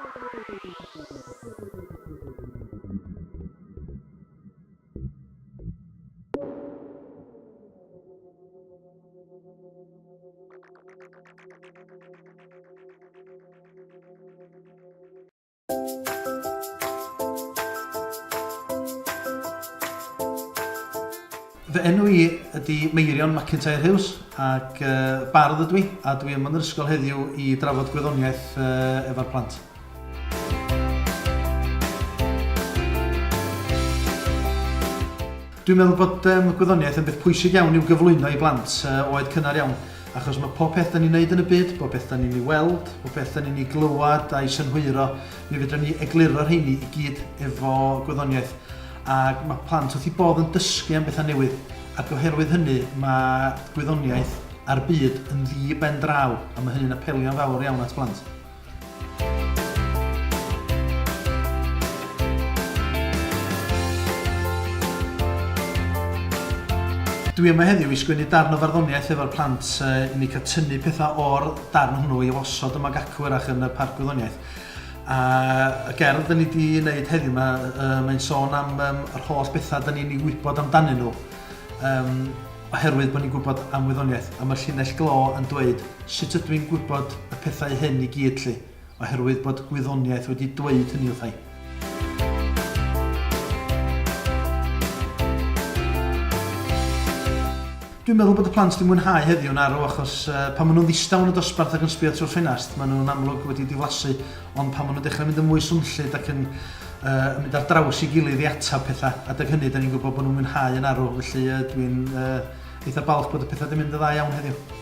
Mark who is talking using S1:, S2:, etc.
S1: Fy enw I ydy Mei Mac ac bardd ydw I, a dwi yma yn yr ysgol heddiw I drafod gwyddoniaeth efo'r plant. Dwi'n meddwl bod gwyddoniaeth yn beth pwysig iawn i'w gyflwyno I blant oed cynnar iawn, achos mae pob peth da ni'n neud yn y byd, pob peth da ni'n ei weld, pob peth da ni'n ei glywed a'i synhwyro, mi fedrwn ni egluro rheini I gyd efo gwyddoniaeth. Ac mae plant wrth I bodd yn dysgu am bethau newydd, ac oherwydd hynny mae gwyddoniaeth ar byd yn ddi ben draw, a mae hynny'n apelio'n fawr iawn at blant. Dwi yma heddiw I sgwennu darn o farddoniaeth efo'r plant I ni cael tynnu pethau o'r darn hwnnw I osod yma gacwyrach yn y parc gwyddoniaeth. A y gerdd da ni wedi gwneud heddiw yma, mae'n sôn am yr holl bethau da ni'n ei wybod amdanyn nhw oherwydd bod ni'n gwybod am wyddoniaeth. A mae'r llinell glo yn dweud sut ydw i'n gwybod y pethau hyn I gyd lli, oherwydd bod gwyddoniaeth wedi dweud hynny wrthai. Dwi'n meddwl bod y plant wedi mwynhau heddiw'n arw achos pan maen nhw'n ddistaw yn y dosbarth ac yn sbio trwy'r ffenast, maen nhw'n amlwg wedi diflasu, ond pan maen nhw'n dechrau mynd yn mwy swnllyd ac yn mynd ar draws I gilydd I atab pethau, adeg hynny da ni'n gwybod bod nhw'n mwynhau yn arw, felly dwi'n eitha balch bod y pethau wedi mynd yn dda iawn heddiw.